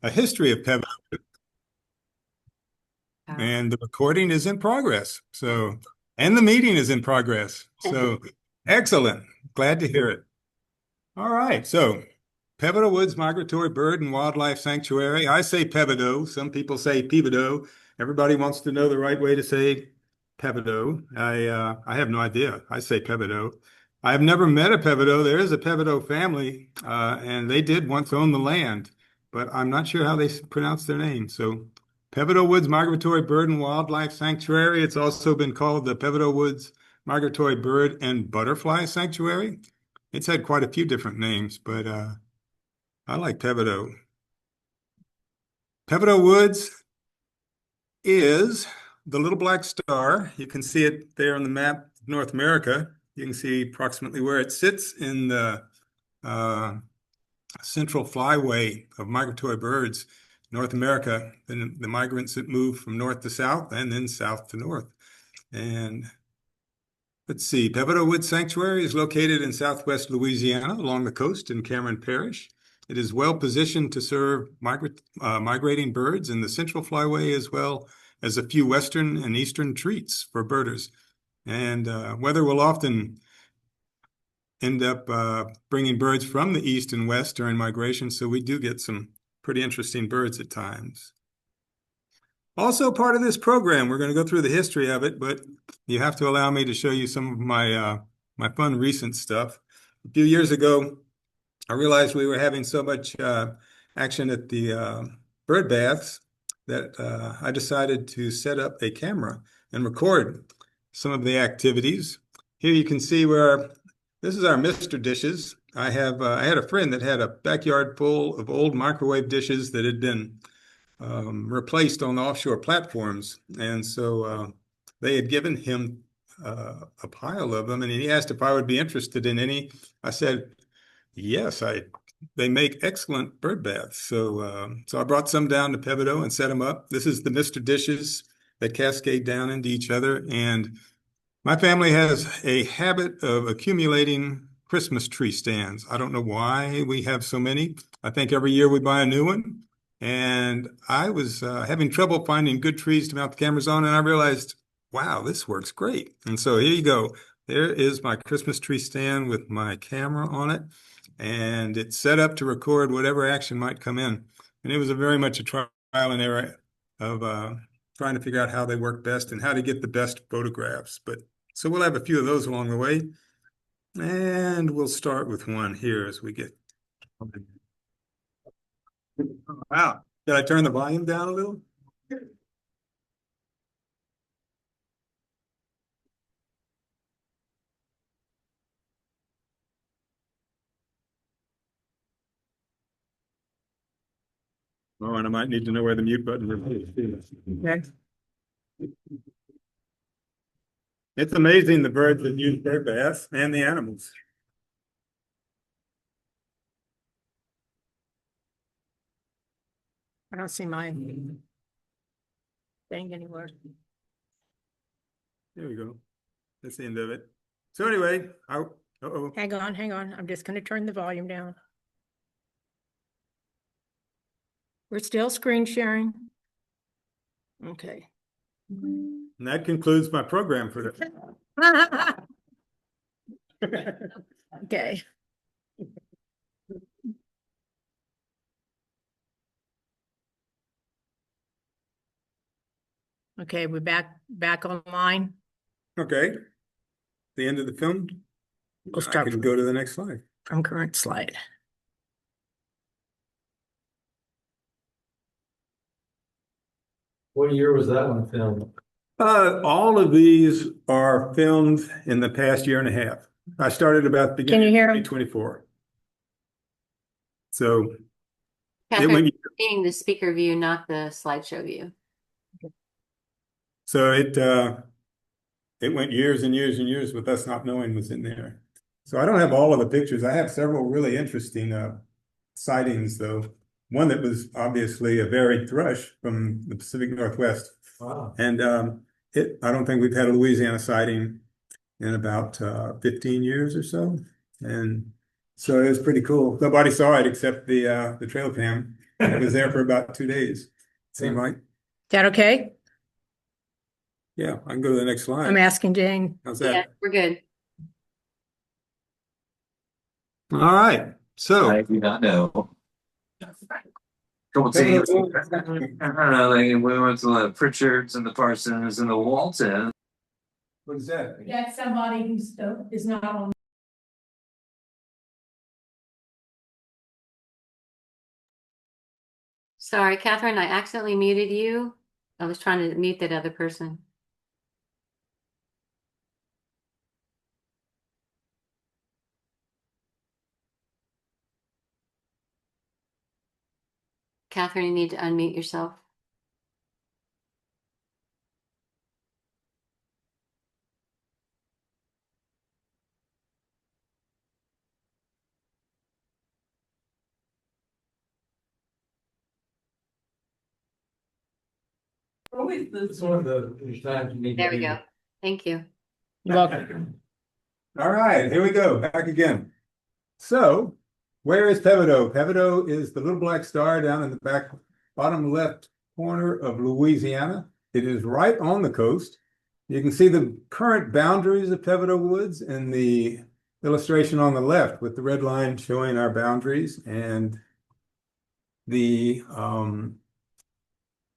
a history of Peveto, and the recording is in progress. So, and the meeting is in progress. So, excellent. Glad to hear it. All right. So, Peveto Woods Migratory Bird and Wildlife Sanctuary. I say Peveto. Some people say Peveto. Everybody wants to know the right way to say Peveto. I have no idea. I say Peveto. I have never met a Peveto. There is a Peveto family, and they did once own the land, but I'm not sure how they pronounce their name. So, Peveto Woods Migratory Bird and Wildlife Sanctuary. It's also been called the Peveto Woods Migratory Bird and Butterfly Sanctuary. It's had quite a few different names, but I like Peveto. Peveto Woods is the little black star. You can see it there on the map of North America. You can see approximately where it sits in the uh, central flyway of migratory birds, North America, and the migrants that move from north to south and then south to north. And let's see, Peveto Woods Sanctuary is located in southwest Louisiana along the coast in Cameron Parish. It is well positioned to serve migrating birds in the central flyway as well as a few western and eastern treats for birders. And weather will often end up bringing birds from the east and west during migration, so we do get some pretty interesting birds at times. Also part of this program, we're going to go through the history of it, but you have to allow me to show you some of my fun recent stuff. A few years ago, I realized we were having so much action at the bird baths that I decided to set up a camera and record some of the activities. Here you can see where this is our Mr. dishes. I had a friend that had a backyard full of old microwave dishes that had been replaced on offshore platforms, and so they had given him a pile of them, and he asked if I would be interested in any. I said, yes, they make excellent bird baths. So I brought some down to Peveto and set them up. This is the Mr. Dishes that cascade down into each other. And my family has a habit of accumulating Christmas tree stands. I don't know why we have so many. I think every year we buy a new one. And I was having trouble finding good trees to mount the cameras on, and I realized, wow, this works great. And so here you go. There is my Christmas tree stand with my camera on it, and it's set up to record whatever action might come in. And it was very much a trial and error of trying to figure out how they work best and how to get the best photographs. But so we'll have a few of those along the way, and we'll start with one here as we get. Wow, did I turn the volume down a little? Oh, and I might need to know where the mute button is. Next. It's amazing the birds that use bird baths and the animals. I don't see my thing anywhere. There we go. That's the end of it. So anyway, uh-oh. Hang on. I'm just going to turn the volume down. We're still screen sharing. Okay. And that concludes my program for the. Okay. Okay, we're back online. Okay. The end of the film. We'll start I can go to the next slide. from current slide. What year was that one filmed? All of these are filmed in the past year and a half. I started about the beginning Can you hear of him? 2024. So it Catherine, went, seeing the speaker view, not the slideshow view. so it went years and years and years with us not knowing what's in there. So I don't have all of the pictures. I have several really interesting sightings, though. One that was obviously a varied thrush from the Pacific Northwest. Wow. And I don't think we've had a Louisiana sighting in about 15 years or so. And so it was pretty cool. Nobody saw it except the trail cam. I was there for about 2 days. Seemed like, Is that okay? yeah, I can go to the next slide. I'm asking Jane. How's Yeah, that? we're good. All right. So, I do not know. Don't see. I don't know. Like we went to the Pritchards and the Parsons and the Waltons. what is that? That's somebody who's is not on. Sorry, Catherine, I accidentally muted you. I was trying to mute that other person. Catherine, you need to unmute yourself. It's one of the times you need. There we go. Thank you. Welcome. All right, here we go, back again. So, where is Peveto? Peveto is the little black star down in the back bottom left corner of Louisiana. It is right on the coast. You can see the current boundaries of Peveto Woods in the illustration on the left with the red line showing our boundaries, and the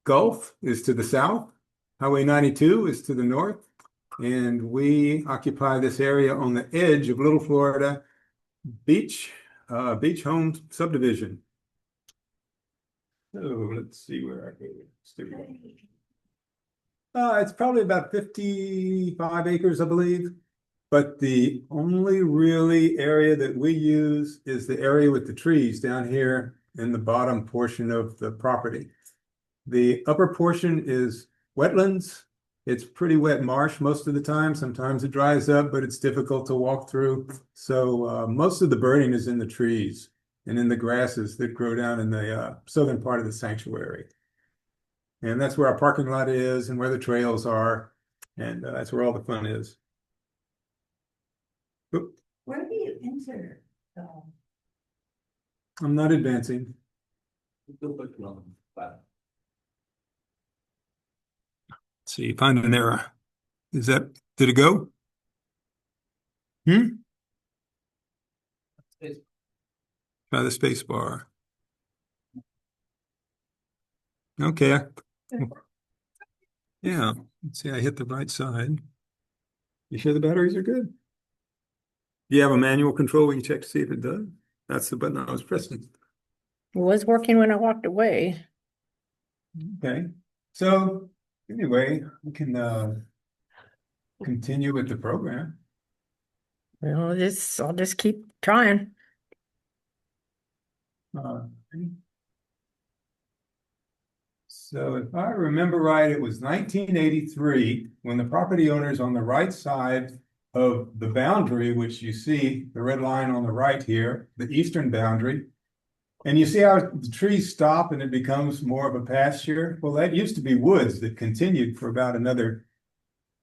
Gulf is to the south. Highway 92 is to the north. And we occupy this area on the edge of Little Florida Beach Home Subdivision. So let's see where I go. It's probably about 55 acres, I believe. But the only really area that we use is the area with the trees down here in the bottom portion of the property. The upper portion is wetlands. It's pretty wet marsh most of the time. Sometimes it dries up, but it's difficult to walk through. So most of the burning is in the trees and in the grasses that grow down in the southern part of the sanctuary. And that's where our parking lot is and where the trails are. And that's where all the fun is. Oop, Where do you enter? I'm not advancing. Let's see, find an error. Did it go? Try the space bar. Okay. Yeah, let's see, I hit the right side. You sure the batteries are good? Do you have a manual control where you check to see if it does? That's the button I was pressing. It was working when I walked away. Okay, so anyway, we can continue with the program. Well, I'll just keep trying. So if I remember right, it was 1983 when the property owners on the right side of the boundary, which you see the red line on the right here, the eastern boundary, and you see how the trees stop and it becomes more of a pasture. Well, that used to be woods that continued for about another,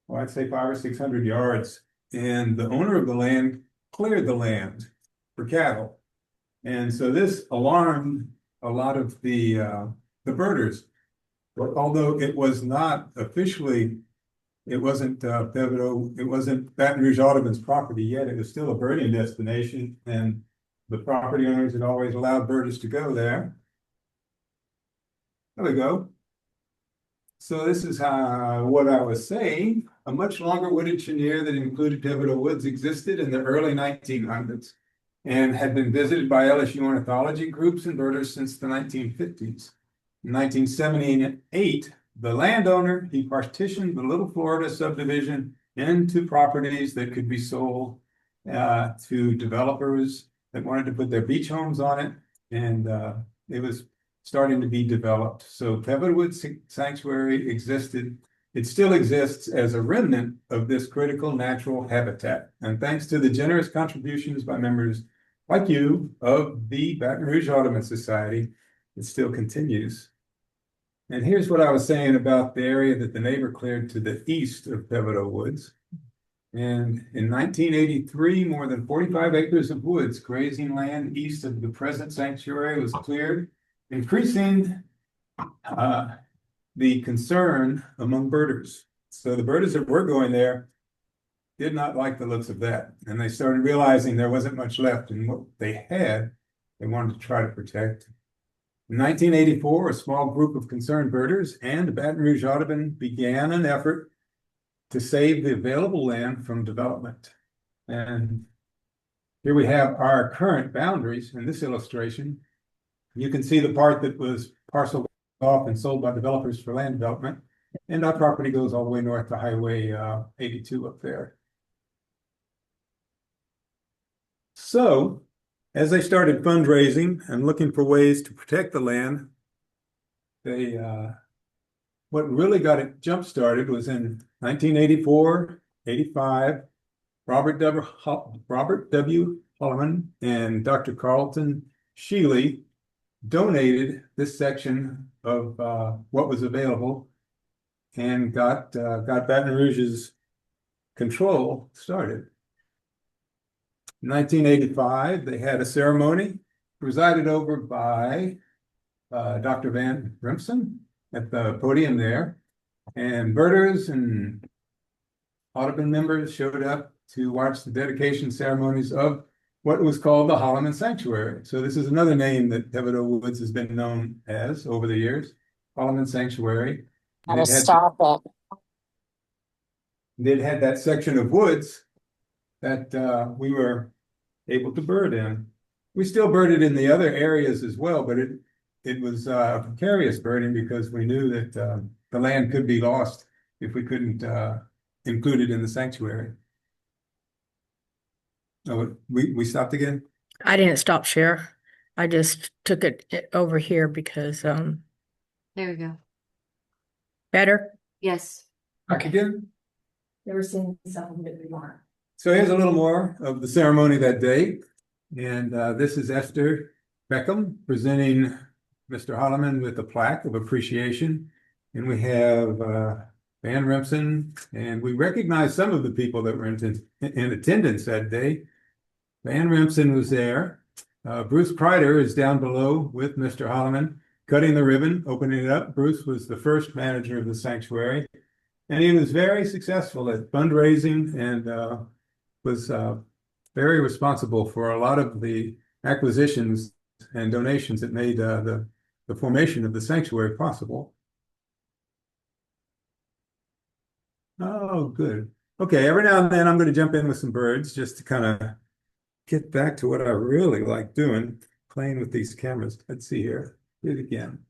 well, I'd say 500 or 600 yards. And the owner of the land cleared the land for cattle. And so this alarmed a lot of the birders. Although it was not officially, it wasn't Peveto, it wasn't Baton Rouge Audubon's property yet. It was still a birding destination, and the property owners had always allowed birders to go there. There we go. So this is what I was saying. A much longer wooded chenier that included Peveto Woods existed in the early 1900s and had been visited by LSU ornithology groups and birders since the 1950s. In 1978, the landowner, he partitioned the Little Florida subdivision into properties that could be sold to developers that wanted to put their beach homes on it. And it was starting to be developed. So Peveto Woods Sanctuary existed. It still exists as a remnant of this critical natural habitat. And thanks to the generous contributions by members like you of the Baton Rouge Audubon Society, it still continues. And here's what I was saying about the area that the neighbor cleared to the east of Peveto Woods. And in 1983, more than 45 acres of woods, grazing land east of the present sanctuary, was cleared increasing the concern among birders. So the birders that were going there did not like the looks of that. And they started realizing there wasn't much left in what they had. They wanted to try to protect. In 1984, a small group of concerned birders and Baton Rouge Audubon began an effort to save the available land from development. And here we have our current boundaries in this illustration. You can see the part that was parceled off and sold by developers for land development. And our property goes all the way north to Highway 82 up there. So, as they started fundraising and looking for ways to protect the land, they what really got it jump started was in 1984, 85. Robert W. Holloman and Dr. Carlton Shealy donated this section of what was available and got Baton Rouge's control started. In 1985, they had a ceremony presided over by Dr. Van Remsen at the podium there, and birders and Audubon members showed up to watch the dedication ceremonies of what was called the Holloman Sanctuary. So this is another name that Peveto Woods has been known as over the years, Holloman Sanctuary. And Gotta stop it. it had that section of woods that we were able to bird in. We still birded in the other areas as well, but it was precarious birding because we knew that the land could be lost if we couldn't include it in the sanctuary. Oh, we stopped again? I didn't stop share. I just took it over here because There we go. better. Yes. Back again? They were saying something that we weren't. So here's a little more of the ceremony that day. And this is Esther Beckham presenting Mr. Holloman with a plaque of appreciation. And we have Van Remsen, and we recognize some of the people that were in attendance that day. Van Remsen was there. Bruce Kreider is down below with Mr. Holloman, cutting the ribbon, opening it up. Bruce was the first manager of the sanctuary, and he was very successful at fundraising and was very responsible for a lot of the acquisitions and donations that made the formation of the sanctuary possible. Oh, good. Okay, every now and then I'm going to jump in with some birds just to kind of get back to what I really like doing, playing with these cameras. Let's see here. Do it again.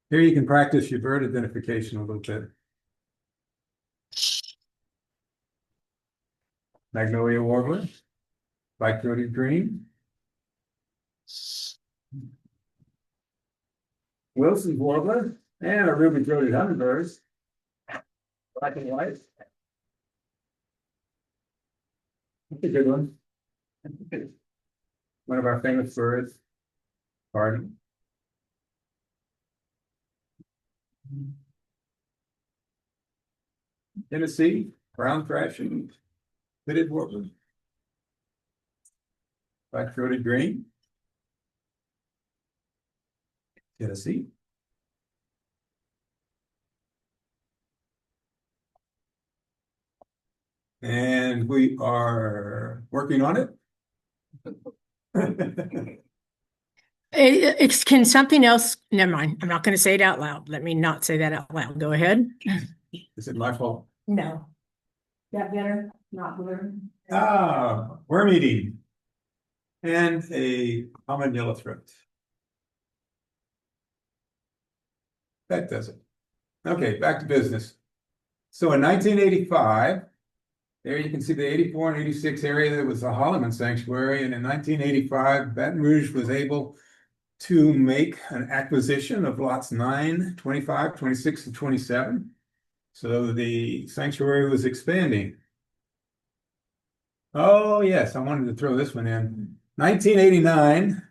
Here you can practice your bird identification a little bit. Magnolia warbler, black-throated green, Wilson's warbler, and a ruby-throated hummingbird, black and white. That's a good one. One of our famous birds, pardon. Tennessee, brown thrush and hooded warbler. Black-throated green. Tennessee. And we are working on it. Can something else? Never mind. I'm not going to say it out loud. Let me not say that out loud. Go ahead. Is it my fault? No. That better? Not blue? Worm eating. And a common yellow throat. That does it. Okay, back to business. So in 1985, there you can see the 84 and 86 area that was the Holloman Sanctuary. And in 1985, Baton Rouge was able to make an acquisition of lots 9, 25, 26, and 27. So the sanctuary was expanding. Oh, yes, I wanted to throw this one in. 1989,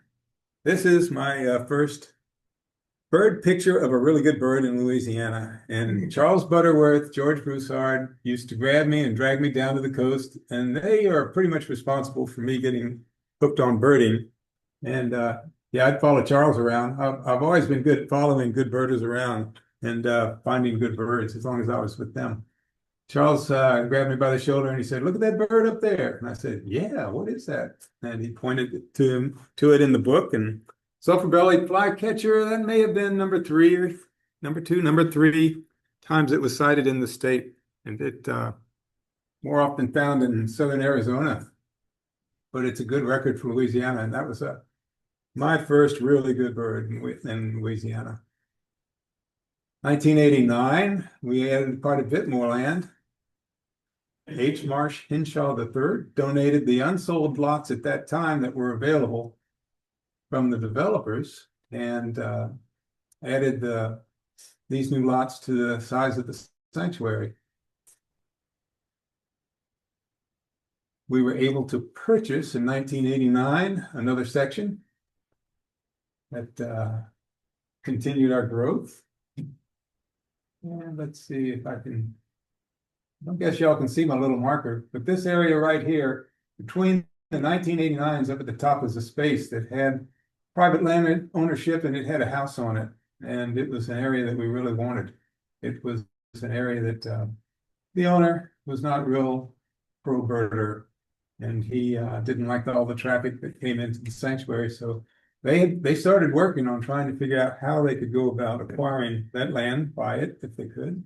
this is my first bird picture of a really good bird in Louisiana. And Charles Butterworth, George Broussard used to grab me and drag me down to the coast. And they are pretty much responsible for me getting hooked on birding. And Yeah, I'd follow Charles around. I've always been good at following good birders around and finding good birds as long as I was with them. Charles grabbed me by the shoulder and he said, "Look at that bird up there." And I said, "Yeah, what is that?" And he pointed to it in the book. And sulphur-bellied flycatcher, that may have been number 3 or number 2, number 3 times it was sighted in the state. And it more often found in southern Arizona, but it's a good record for Louisiana. And that was my first really good bird in Louisiana. 1989, we added quite a bit more land. H. Marsh Hinshaw III donated the unsold lots at that time that were available from the developers and added these new lots to the size of the sanctuary. We were able to purchase in 1989 another section that continued our growth. And let's see if I guess y'all can see my little marker, but this area right here, between the 1989s up at the top was a space that had private land ownership and it had a house on it. And it was an area that we really wanted. It was an area that the owner was not real pro-birder, and he didn't like all the traffic that came into the sanctuary. So they started working on trying to figure out how they could go about acquiring that land, buy it if they could.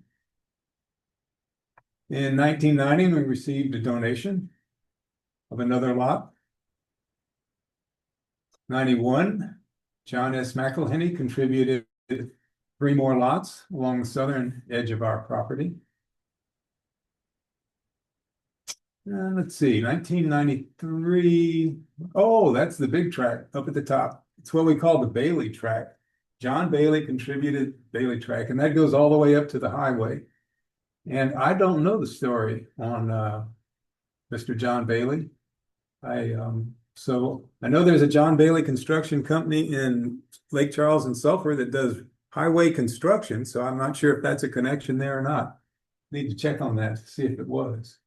In 1990, we received a donation of another lot. 91, John S. McElhenney contributed 3 more lots along the southern edge of our property. Let's see, 1993. Oh, that's the big tract up at the top. It's what we call the Bailey tract. John Bailey contributed Bailey tract, and that goes all the way up to the highway. And I don't know the story on Mr. John Bailey. So I know there's a John Bailey construction company in Lake Charles and Sulphur that does highway construction. So I'm not sure if that's a connection there or not. Need to check on that to see if it was.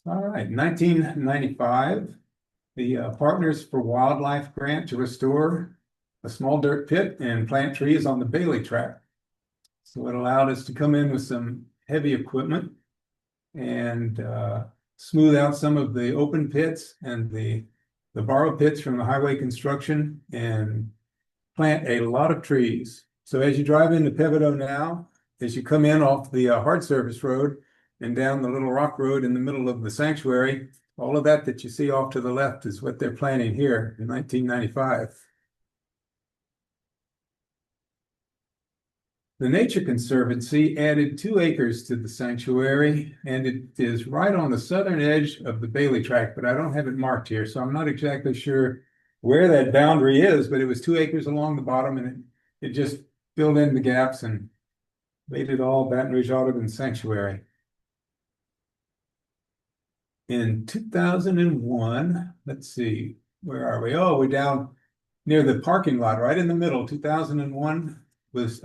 All right, 1995, the Partners for Wildlife grant to restore a small dirt pit and plant trees on the Bailey tract. So it allowed us to come in with some heavy equipment and smooth out some of the open pits and the borrow pits from the highway construction and plant a lot of trees. So as you drive into Peveto now, as you come in off the hard surface road and down the little rock road in the middle of the sanctuary, all of that you see off to the left is what they're planting here in 1995. The Nature Conservancy added 2 acres to the sanctuary, and it is right on the southern edge of the Bailey tract, but I don't have it marked here, so I'm not exactly sure where that boundary is, but it was 2 acres along the bottom, and it just filled in the gaps and made it all Baton Rouge Audubon Sanctuary. In 2001, let's see, where are we? Oh, we're down near the parking lot, right in the middle. 2001 was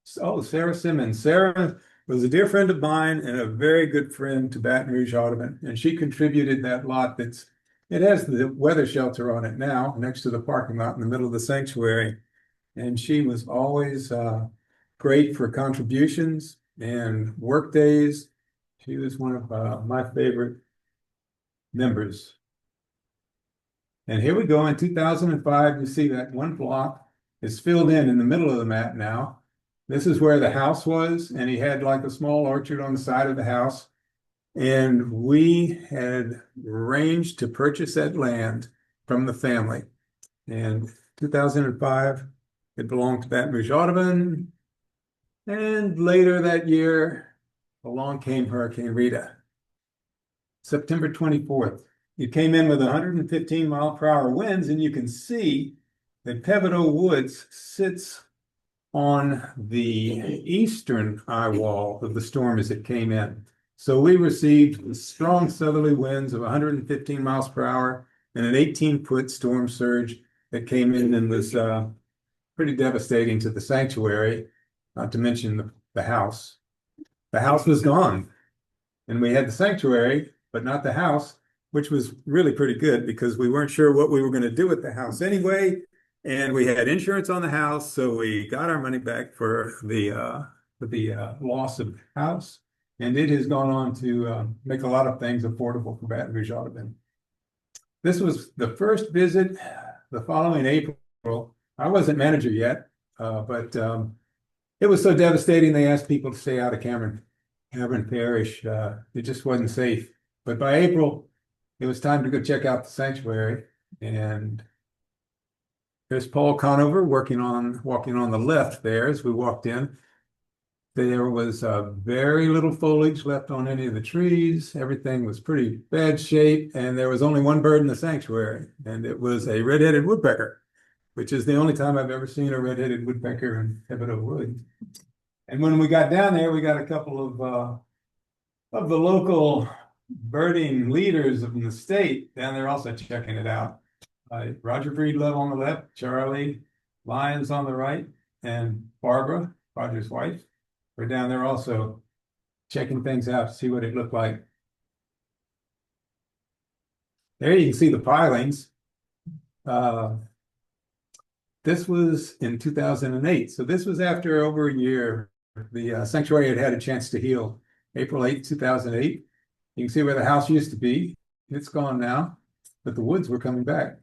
Sarah Simmons. Sarah was a dear friend of mine and a very good friend to Baton Rouge Audubon, and she contributed that lot it has the weather shelter on it now, next to the parking lot in the middle of the sanctuary. And she was always great for contributions and work days. She was one of my favorite members. And here we go in 2005, you see that one block is filled in the middle of the map now. This is where the house was, and he had like a small orchard on the side of the house. And we had arranged to purchase that land from the family. And 2005, it belonged to Baton Rouge Audubon. And later that year, along came Hurricane Rita. September 24th, it came in with 115-mile-per-hour winds, and you can see that Peveto Woods sits on the eastern eye wall of the storm as it came in. So we received strong southerly winds of 115 miles per hour and an 18-foot storm surge that came in and was pretty devastating to the sanctuary, not to mention the house. The house was gone, and we had the sanctuary, but not the house. which was really pretty good because we weren't sure what we were going to do with the house anyway. And we had insurance on the house, so we got our money back for the loss of the house. And it has gone on to make a lot of things affordable for Baton Rouge Audubon. This was the first visit the following April. I wasn't manager yet, but it was so devastating they asked people to stay out of Cameron Parish. It just wasn't safe. But by April, it was time to go check out the sanctuary. And there's Paul Conover walking on the left there as we walked in. There was very little foliage left on any of the trees. Everything was pretty bad shape, and there was only one bird in the sanctuary, and it was a red-headed woodpecker, which is the only time I've ever seen a red-headed woodpecker in Peveto Woods. And when we got down there, we got a couple of the local birding leaders in the state down there also checking it out. Roger Breedlove on the left, Charlie Lyons on the right, and Barbara, Roger's wife. We're down there also checking things out to see what it looked like. There you can see the pilings. This was in 2008. So this was after over a year. The sanctuary had had a chance to heal. April 8, 2008. You can see where the house used to be. It's gone now, but the woods were coming back.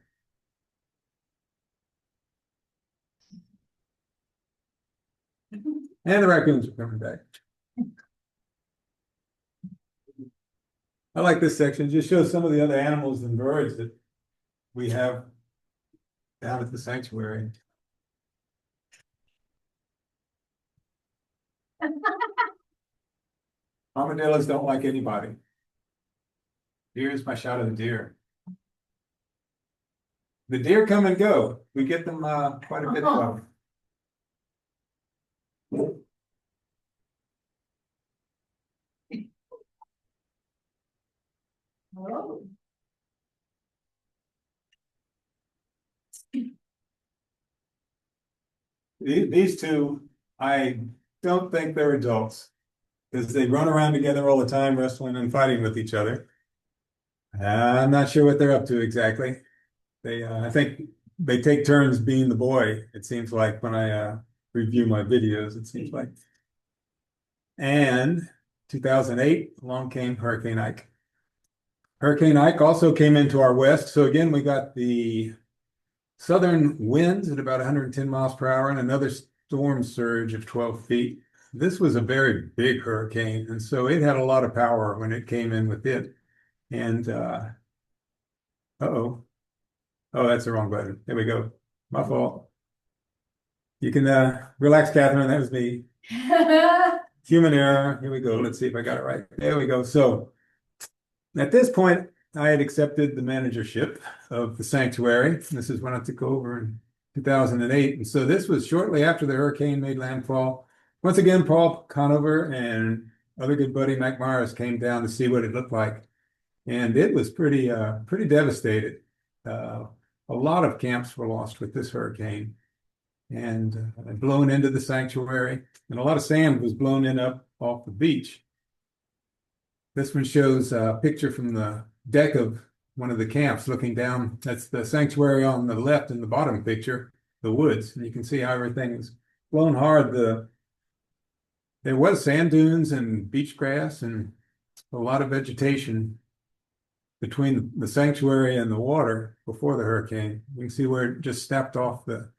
And the raccoons are coming back. I like this section. It just shows some of the other animals and birds that we have down at the sanctuary. Armadillos don't like anybody. Here's my shot of the deer. The deer come and go. We get them quite a bit of. Oh. These two, I don't think they're adults because they run around together all the time, wrestling and fighting with each other. I'm not sure what they're up to exactly. I think they take turns being the boy. It seems like when I review my videos, it seems like. And 2008, along came Hurricane Ike. Hurricane Ike also came into our west. So again, we got the southern winds at about 110 miles per hour and another storm surge of 12 feet. This was a very big hurricane, and so it had a lot of power when it came in with it. And uh-oh. Oh, that's the wrong button. There we go. My fault. You can relax, Catherine. That was me. Human error. Here we go. Let's see if I got it right. There we go. So at this point, I had accepted the managership of the sanctuary. This is when I took over in 2008. And so this was shortly after the hurricane made landfall. Once again, Paul Conover and other good buddy Mike Myers came down to see what it looked like. And it was pretty devastated. A lot of camps were lost with this hurricane and blown into the sanctuary. And a lot of sand was blown in up off the beach. This one shows a picture from the deck of one of the camps looking down. That's the sanctuary on the left in the bottom picture, the woods. And you can see how everything was blown hard. There was sand dunes and beach grass and a lot of vegetation between the sanctuary and the water before the hurricane. You can see where it just snapped off the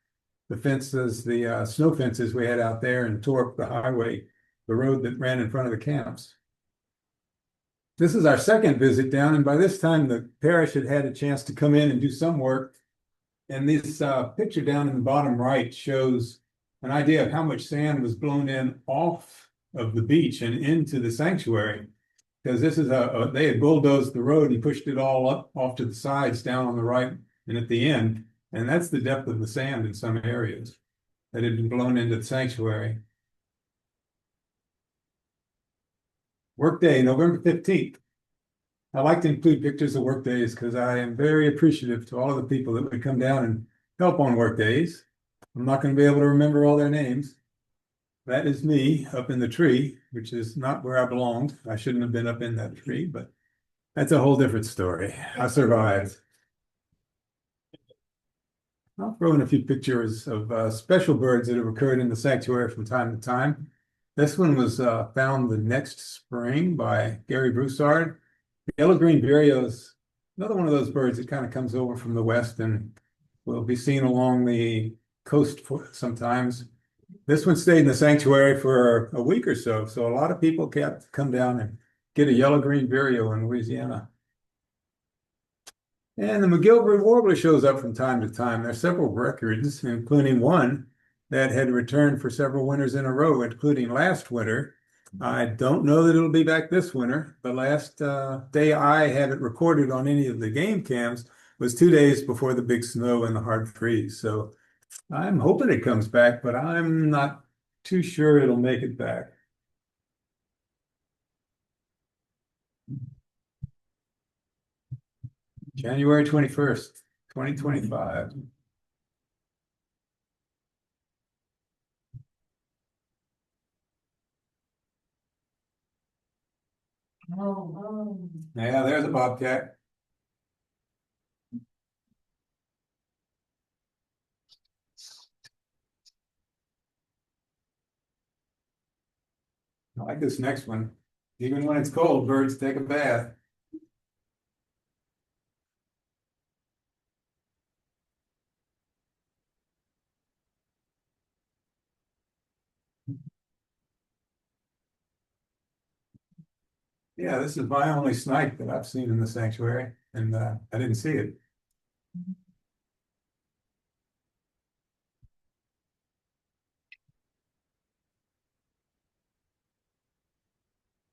fences, the snow fences we had out there and tore up the highway, the road that ran in front of the camps. This is our second visit down, and by this time the parish had had a chance to come in and do some work. And this picture down in the bottom right shows an idea of how much sand was blown in off of the beach and into the sanctuary. Because this is they had bulldozed the road and pushed it all up off to the sides down on the right and at the end. And that's the depth of the sand in some areas that had been blown into the sanctuary. Workday, November 15th. I like to include pictures of work days because I am very appreciative to all of the people that would come down and help on work days. I'm not going to be able to remember all their names. That is me up in the tree, which is not where I belonged. I shouldn't have been up in that tree, but That's a whole different story. I survived. I'll throw in a few pictures of special birds that have occurred in the sanctuary from time to time. This one was found the next spring by Gary Broussard. Yellow-green vireo is another one of those birds that kind of comes over from the west and will be seen along the coast sometimes. This one stayed in the sanctuary for a week or so, so a lot of people kept come down and get a yellow-green vireo in Louisiana. And the McGilvery warbler shows up from time to time. There are several records, including one that had returned for several winters in a row, including last winter. I don't know that it'll be back this winter. The last day I had it recorded on any of the game cams was 2 days before the big snow and the hard freeze. So I'm hoping it comes back, but I'm not too sure it'll make it back. January 21st, 2025. Oh. Yeah, there's a bobcat. I like this next one. Even when it's cold, birds take a bath. Yeah, this is my only snipe that I've seen in the sanctuary, and I didn't see it.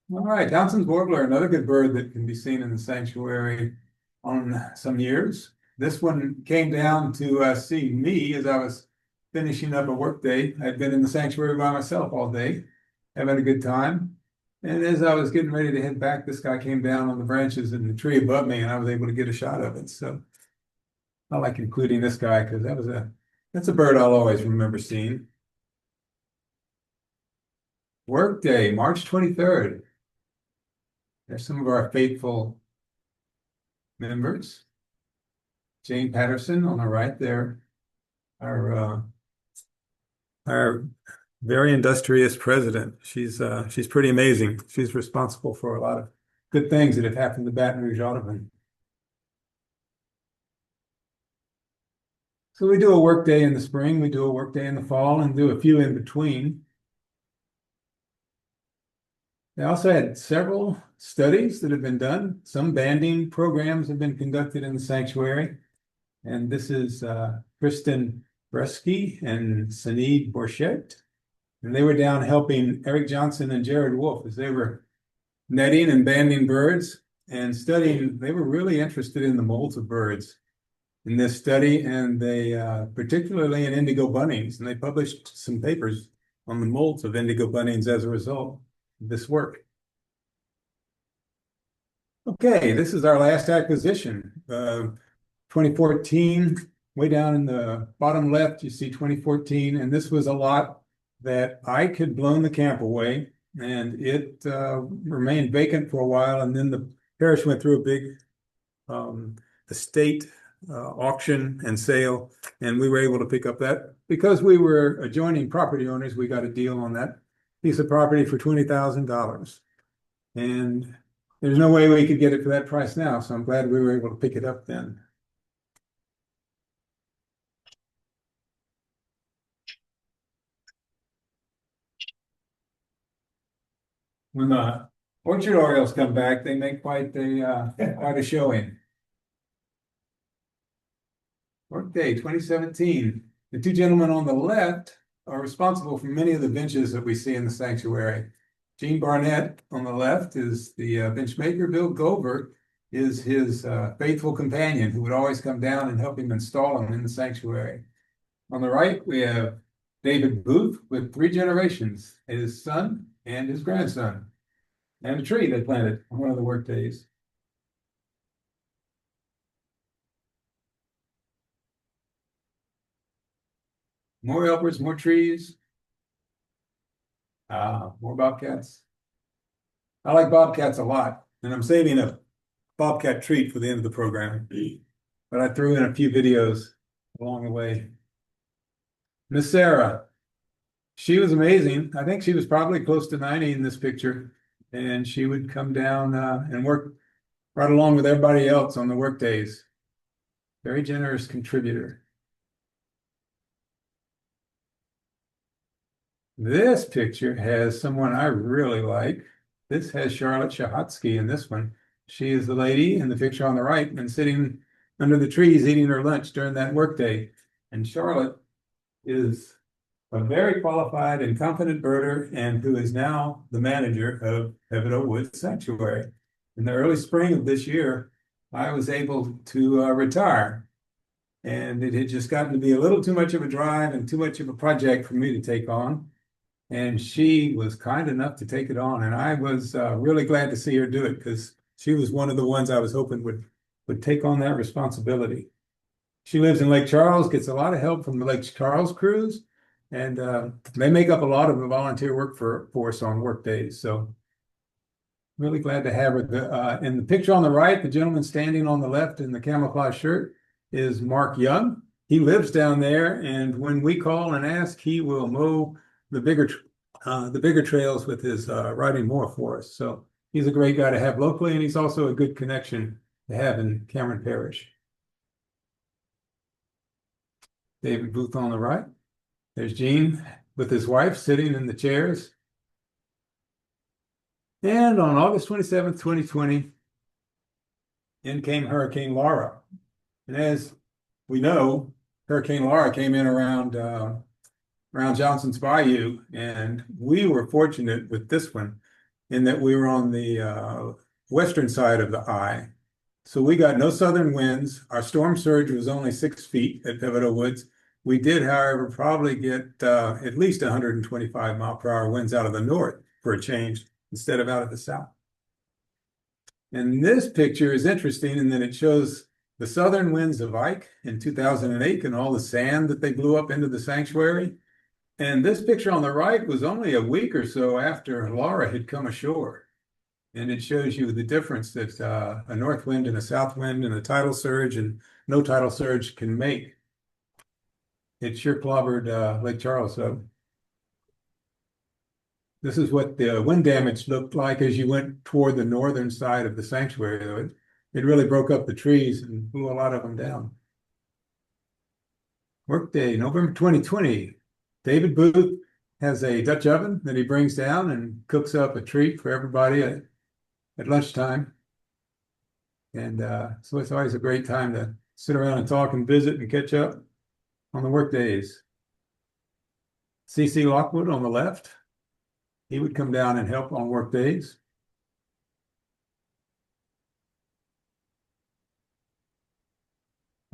All right, Townsend's warbler, another good bird that can be seen in the sanctuary on some years. This one came down to see me as I was finishing up a work day. I'd been in the sanctuary by myself all day, having a good time. And as I was getting ready to head back, this guy came down on the branches in the tree above me, and I was able to get a shot of it. So I like including this guy because that's a bird I'll always remember seeing. Work day, March 23rd. There's some of our faithful members. Jane Patterson on the right there, our very industrious president. She's pretty amazing. She's responsible for a lot of good things that have happened to Baton Rouge Audubon. So we do a work day in the spring, we do a work day in the fall, and do a few in between. They also had several studies that have been done. Some banding programs have been conducted in the sanctuary. And this is Kristen Bresky and Sinead Borchette. And they were down helping Eric Johnson and Jared Wolf as they were netting and banding birds and studying. They were really interested in the molts of birds in this study, and they particularly in indigo bunnings, and they published some papers on the molts of indigo bunnings as a result of this work. Okay, this is our last acquisition. 2014, way down in the bottom left, you see 2014, and this was a lot that Ike had blown the camp away, and it remained vacant for a while, and then the parish went through a big estate auction and sale, and we were able to pick up that. Because we were adjoining property owners, we got a deal on that piece of property for $20,000. And there's no way we could get it for that price now, so I'm glad we were able to pick it up then. When the orchard orioles come back, they make quite a showing. Workday 2017. The two gentlemen on the left are responsible for many of the benches that we see in the sanctuary. Gene Barnett on the left is the bench maker. Bill Gover is his faithful companion who would always come down and help him install them in the sanctuary. On the right, we have David Booth with 3 generations, his son and his grandson, and a tree they planted on one of the work days. More helpers, more trees. More bobcats. I like bobcats a lot, and I'm saving a bobcat treat for the end of the program, but I threw in a few videos along the way. Miss Sarah, she was amazing. I think she was probably close to 90 in this picture, and she would come down and work right along with everybody else on the work days. Very generous contributor. This picture has someone I really like. This has Charlotte Shahotsky in this one. She is the lady in the picture on the right and sitting under the trees eating her lunch during that workday. And Charlotte is a very qualified and competent birder and who is now the manager of Peveto Woods Sanctuary. In the early spring of this year, I was able to retire. And it had just gotten to be a little too much of a drive and too much of a project for me to take on. And she was kind enough to take it on. And I was really glad to see her do it because she was one of the ones I was hoping would take on that responsibility. She lives in Lake Charles, gets a lot of help from the Lake Charles crews, and they make up a lot of the volunteer workforce on work days. So really glad to have her. In the picture on the right, the gentleman standing on the left in the camouflage shirt is Mark Young. He lives down there, and when we call and ask, he will mow the bigger trails with his riding mower for us. So he's a great guy to have locally, and he's also a good connection to have in Cameron Parish. David Booth on the right. There's Gene with his wife sitting in the chairs. And on August 27th, 2020, in came Hurricane Laura. And as we know, Hurricane Laura came in around Johnson's Bayou, and we were fortunate with this one in that we were on the western side of the eye. So we got no southern winds. Our storm surge was only 6 feet at Peveto Woods. We did, however, probably get at least 125-mile-per-hour winds out of the north for a change instead of out of the south. And this picture is interesting in that it shows the southern winds of Ike in 2008 and all the sand that they blew up into the sanctuary. And this picture on the right was only a week or so after Laura had come ashore. And it shows you the difference that a north wind and a south wind and a tidal surge and no tidal surge can make. It sure clobbered Lake Charles up. This is what the wind damage looked like as you went toward the northern side of the sanctuary, though. It really broke up the trees and blew a lot of them down. Workday, November 2020. David Booth has a Dutch oven that he brings down and cooks up a treat for everybody at lunchtime. And so it's always a great time to sit around and talk and visit and catch up on the work days. C.C. Lockwood on the left. He would come down and help on work days.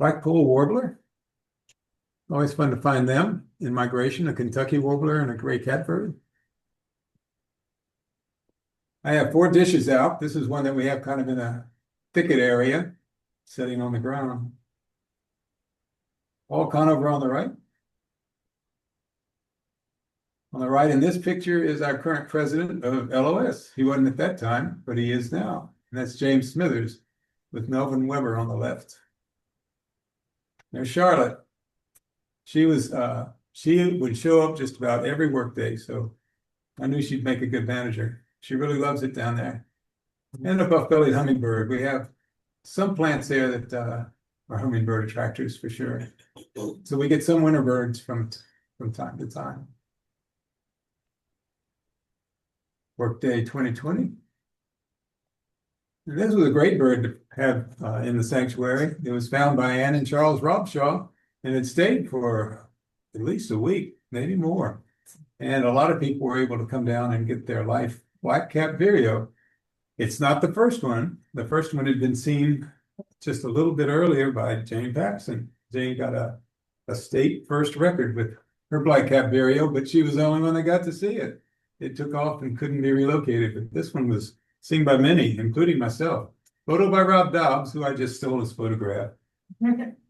Blackpoll warbler. Always fun to find them in migration, a Kentucky warbler and a gray catbird. I have 4 dishes out. This is one that we have kind of in a thicket area, sitting on the ground. Paul Conover on the right. On the right in this picture is our current president of LOS. He wasn't at that time, but he is now. And that's James Smithers with Melvin Weber on the left. There's Charlotte. She would show up just about every workday, so I knew she'd make a good manager. She really loves it down there. And a buff-bellied hummingbird. We have some plants there that are hummingbird attractors for sure. So we get some winter birds from time to time. Workday 2020. And this was a great bird to have in the sanctuary. It was found by Ann and Charles Robshaw, and it stayed for at least a week, maybe more. And a lot of people were able to come down and get their life black-capped vireo. It's not the first one. The first one had been seen just a little bit earlier by Jane Paxson. Jane got a state first record with her black-capped vireo, but she was the only one that got to see it. It took off and couldn't be relocated, but this one was seen by many, including myself. Photo by Rob Dobbs, who I just stole his photograph.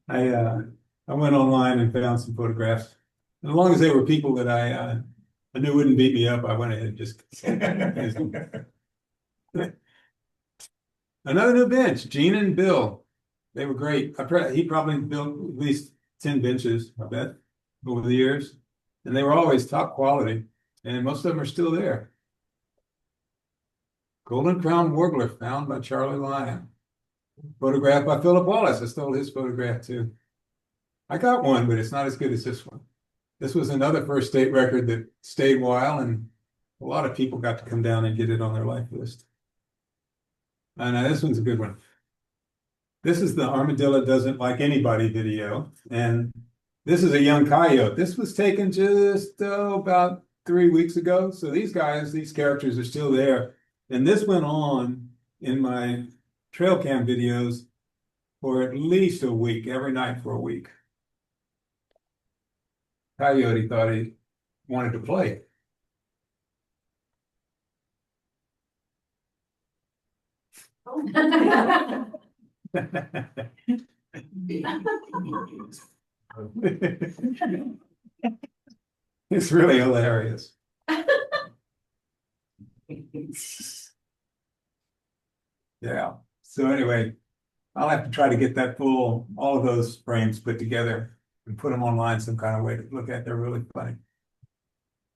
I went online and found some photographs. And as long as they were people that I knew wouldn't beat me up, I went ahead and just Another new bench, Gene and Bill. They were great. He probably built at least 10 benches, I bet, over the years. And they were always top quality. And most of them are still there. Golden Crown Warbler found by Charlie Lyon. Photographed by Philip Wallace. I stole his photograph too. I got one, but it's not as good as this one. This was another first state record that stayed a while, and a lot of people got to come down and get it on their life list. And this one's a good one. This is the Armadillo Doesn't Like Anybody video, and this is a young coyote. This was taken just about 3 weeks ago. So these characters are still there. And this went on in my trail cam videos for at least a week, every night for a week. Coyote thought he wanted to play. It's really hilarious. Yeah. So anyway, I'll have to try to get all of those frames put together and put them online some kind of way to look at. They're really funny.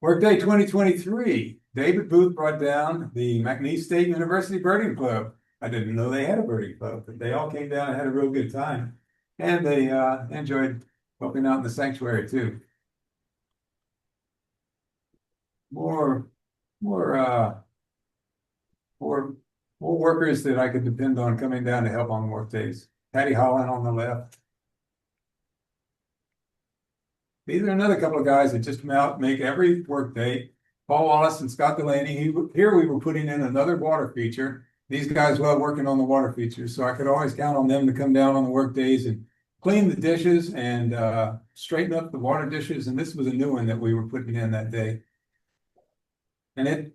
Workday 2023. David Booth brought down the McNeese State University Birding Club. I didn't know they had a birding club, but they all came down and had a real good time. And they enjoyed helping out in the sanctuary too. More workers that I could depend on coming down to help on work days. Patty Holland on the left. These are another couple of guys that just come out, make every work day. Paul Wallace and Scott Delaney. Here we were putting in another water feature. These guys love working on the water features, so I could always count on them to come down on the work days and clean the dishes and straighten up the water dishes. And this was a new one that we were putting in that day. And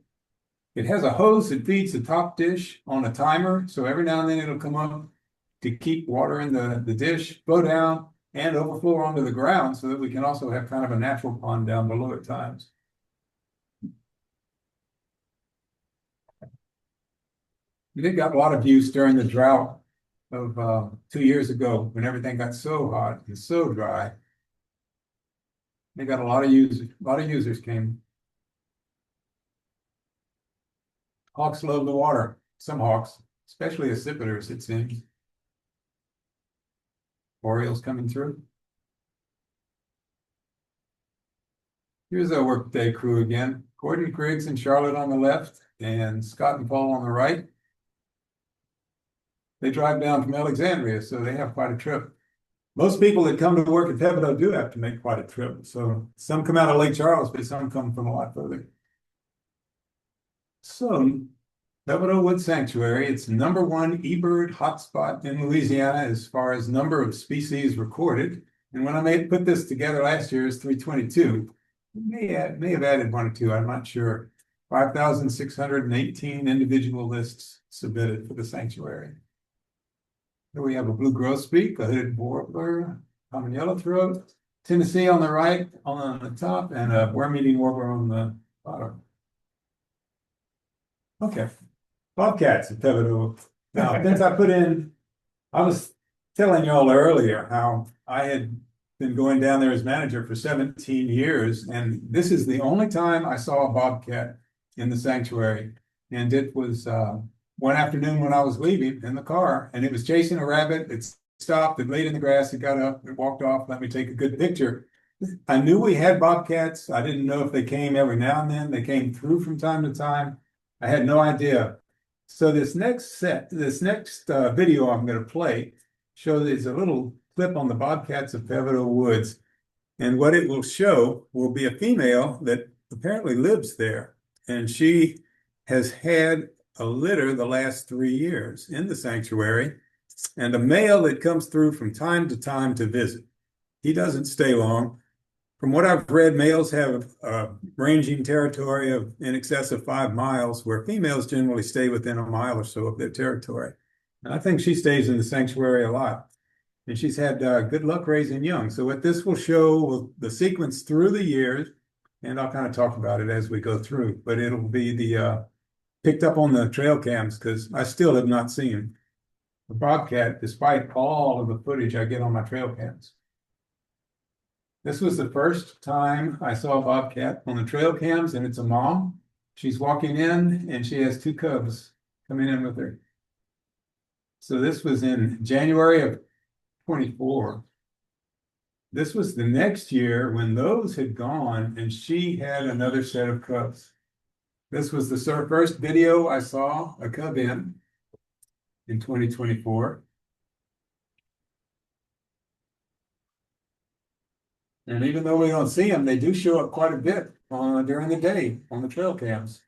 it has a hose that feeds the top dish on a timer. So every now and then it'll come up to keep water in the dish, flow down, and overflow onto the ground so that we can also have kind of a natural pond down below at times. It got a lot of use during the drought of 2 years ago when everything got so hot and so dry. They got a lot of users came. Hawks love the water. Some hawks, especially accipiters, it seems. Orioles coming through. Here's our workday crew again. Gordon Griggs and Charlotte on the left, and Scott and Paul on the right. They drive down from Alexandria, so they have quite a trip. Most people that come to work at Peveto do have to make quite a trip. So some come out of Lake Charles, but some come from a lot further. So Peveto Woods Sanctuary, it's #1 eBird hotspot in Louisiana as far as number of species recorded. And when I put this together last year, it's 322. May have added 1 or 2, I'm not sure. 5,618 individual lists submitted for the sanctuary. Here we have a blue grosbeak, a hooded warbler, common yellowthroat, Tennessee on the right, on the top, and a worm-eating warbler on the bottom. Okay, bobcats at Peveto. Now, since I was telling y'all earlier how I had been going down there as manager for 17 years, and this is the only time I saw a bobcat in the sanctuary. And it was one afternoon when I was leaving in the car, and it was chasing a rabbit. It stopped, it laid in the grass, it got up, it walked off, let me take a good picture. I knew we had bobcats. I didn't know if they came every now and then. They came through from time to time. I had no idea. So this next video I'm going to play shows a little clip on the bobcats of Peveto Woods. And what it will show will be a female that apparently lives there. And she has had a litter the last 3 years in the sanctuary, and a male that comes through from time to visit. He doesn't stay long. From what I've read, males have a ranging territory of in excess of 5 miles, where females generally stay within a mile or so of their territory. And I think she stays in the sanctuary a lot. And she's had good luck raising young. So what this will show the sequence through the years, and I'll kind of talk about it as we go through, but it'll be the picked up on the trail cams because I still have not seen a bobcat, despite all of the footage I get on my trail cams. This was the first time I saw a bobcat on the trail cams, and it's a mom. She's walking in, and she has two cubs coming in with her. So this was in January of 24. This was the next year when those had gone, and she had another set of cubs. This was the first video I saw a cub in 2024. And even though we don't see them, they do show up quite a bit during the day on the trail cams.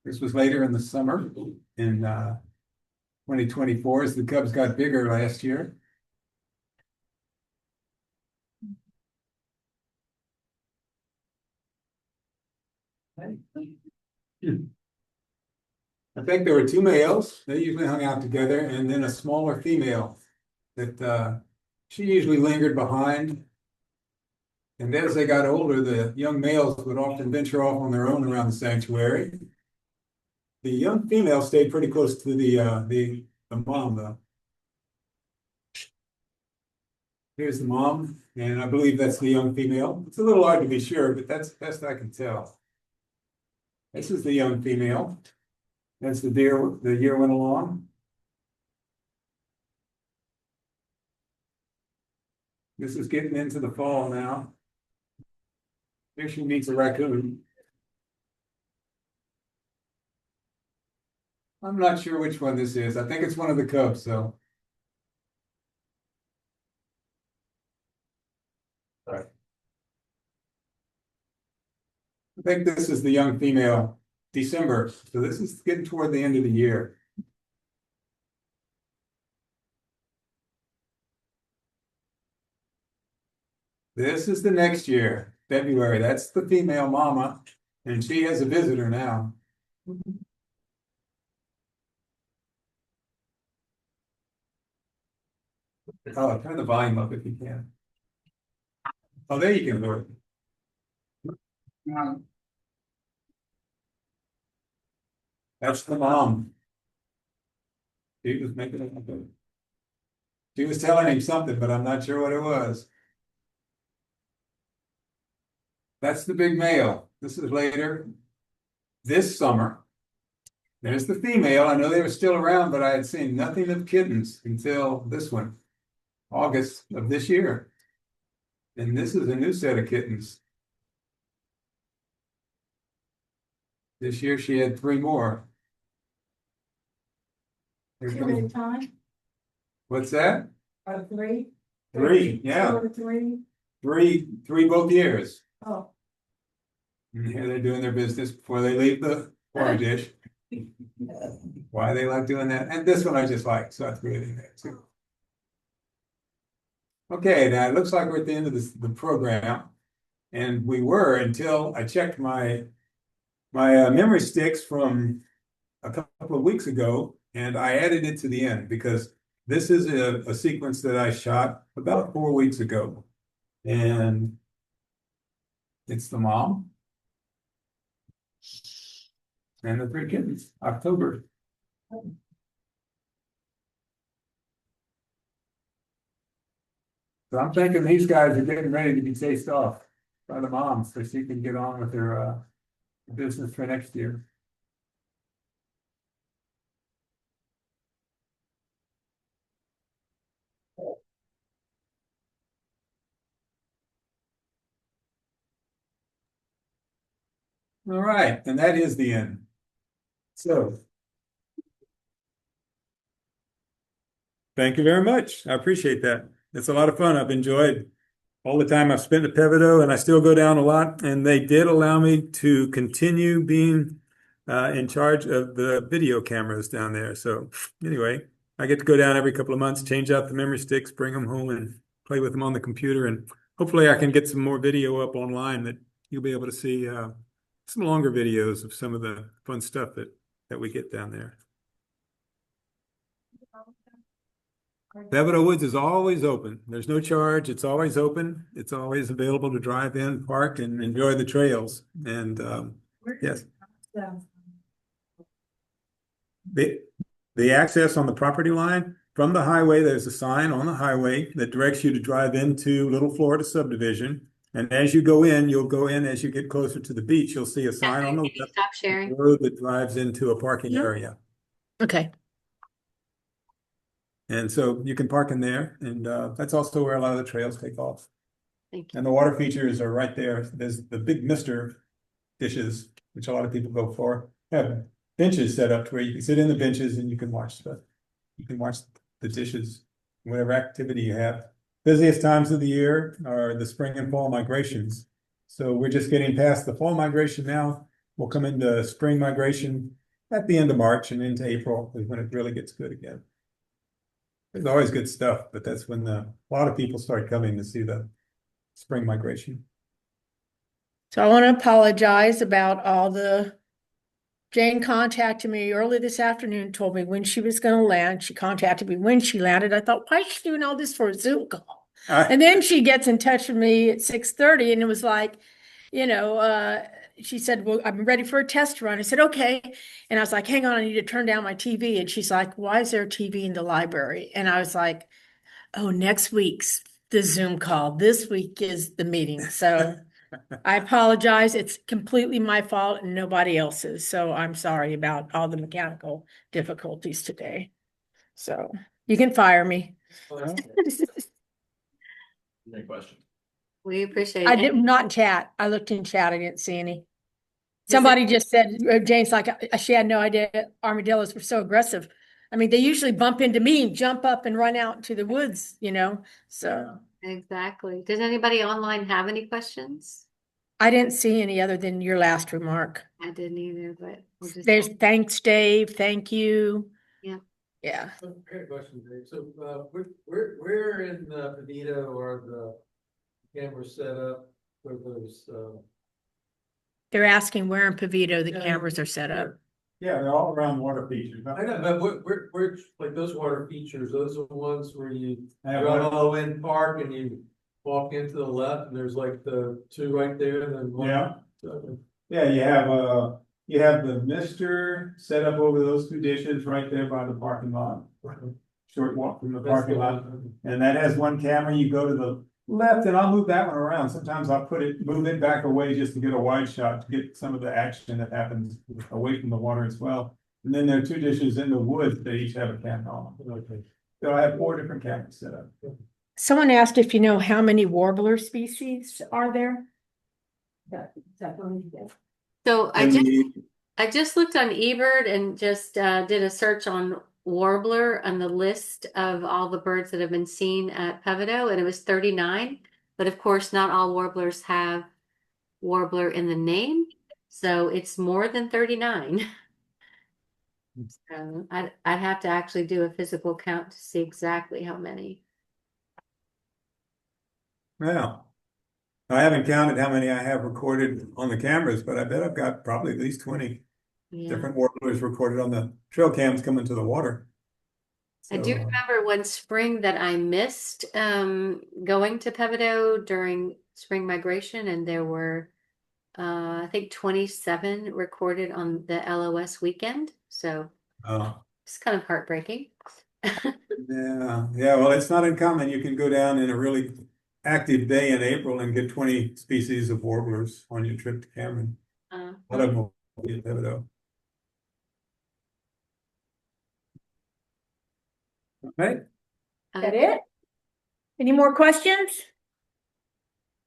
This was later in the summer in 2024 as the cubs got bigger last year. I think there were two males. They usually hung out together, and then a smaller female that she usually lingered behind. And as they got older, the young males would often venture off on their own around the sanctuary. The young female stayed pretty close to the mom, though. Here's the mom, and I believe that's the young female. It's a little hard to be sure, but that's the best I can tell. This is the young female. As the year went along. This is getting into the fall now. Here she meets a raccoon. I'm not sure which one this is. I think it's one of the cubs, though. Right. I think this is the young female, December. So this is getting toward the end of the year. This is the next year, February. That's the female mama, and she has a visitor now. Oh, turn the volume up if you can. Oh, there you can do it. That's the mom. She was making it. She was telling him something, but I'm not sure what it was. That's the big male. This is later this summer. There's the female. I know they were still around, but I had seen nothing of kittens until this one, August of this year. And this is a new set of kittens. This year she had 3 more. Two at a time, What's that? or three? 3, yeah. 2 or 3? 3 both years. Oh, And here they're doing their business before they leave the water dish. Why they like doing that? And this one I just like, so I threw it in there too. Okay, now it looks like we're at the end of the program. And we were until I checked my memory sticks from a couple of weeks ago, and I added it to the end because this is a sequence that I shot about 4 weeks ago. And it's the mom and the 3 kittens, October. So I'm thinking these guys are getting ready to be chased off by the mom so she can get on with her business for next year. All right, and that is the end. So thank you very much. I appreciate that. It's a lot of fun. I've enjoyed all the time I've spent at Peveto, and I still go down a lot. And they did allow me to continue being in charge of the video cameras down there. So anyway, I get to go down every couple of months, change out the memory sticks, bring them home and play with them on the computer. And hopefully I can get some more video up online that you'll be able to see some longer videos of some of the fun stuff that we get down there. Peveto Woods is always open. There's no charge. It's always open. It's always available to drive in, park, and enjoy the trails. And yes. The access on the property line from the highway, there's a sign on the highway that directs you to drive into Little Florida subdivision. And as you go in, you'll go in as you get closer to the beach, you'll see a sign on the Can you left, stop the sharing? road that drives into a parking Yeah. area. Okay. And so you can park in there, and that's also where a lot of the trails take off. Thank you. And the water features are right there. There's the big Mister dishes, which a lot of people go for. Have benches set up to where you can sit in the benches and you can watch the dishes, whatever activity you have. Busiest times of the year are the spring and fall migrations. So we're just getting past the fall migration now. We'll come into spring migration at the end of March and into April is when it really gets good again. There's always good stuff, but that's when a lot of people start coming to see the spring migration. So I want to apologize about all the. Jane contacted me early this afternoon, told me when she was going to land. She contacted me when she landed. I thought, why is she doing all this for a Zoom call? And then she gets in touch with me at 6:30 and it was like, she said, well, I'm ready for a test run. I said, okay. And I was like, hang on, I need to turn down my TV. And she's like, why is there a TV in the library? And I was like, oh, next week's the Zoom call. This week is the meeting. So I apologize. It's completely my fault and nobody else's. So I'm sorry about all the mechanical difficulties today. So you can fire me. Any questions? We appreciate I it. did not in chat. I looked in chat. I didn't see any. Somebody just said, Jane's like, she had no idea armadillos were so aggressive. I mean, they usually bump into me and jump up and run out into the woods, so Exactly. Does anybody online have any questions? I didn't see any other than your last remark. I didn't either, but we'll just. There's thanks, Dave. Thank you. Yeah. Yeah. Great question, Dave. So, where in Peveto are the cameras set up for those? They're asking where in Peveto the Yeah, cameras are set up. Yeah, they're all around water features. I know, but where, like those water features, those are the ones where you Yeah, go in park and you walk into the left and there's like the two right there and then one. Yeah. So, Yeah, you have the Mister set up over those two dishes right there by the parking lot. Short walk from the parking lot. And that has one camera. You go to the left and I'll move that one around. Sometimes I'll move it back away just to get a wide shot to get some of the action that happens away from the water as well. And then there are two dishes in the woods that each have a camera on. Okay. So I have 4 different cameras set up. Someone asked if you know how many warbler species are there? So And I just looked on eBird and just did a search on warbler on the list of all the birds that have been seen at Peveto, and it was 39. But of course, not all warblers have warbler in the name, so it's more than 39. So I'd have to actually do a physical count to see exactly how many. Well, I haven't counted how many I have recorded on the cameras, but I bet I've got probably at least 20 Yeah. different warblers recorded on the trail cams coming to the water. I do So, remember one spring that I missed going to Peveto during spring migration, and there were I think 27 recorded on the LOS weekend. So it's kind of heartbreaking. yeah, well, it's not uncommon. You can go down in a really active day in April and get 20 species of warblers on your trip to Cameron. One of them will be in Peveto. Okay, That it? Any more questions?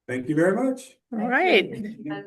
thank you very much. All right. Uh,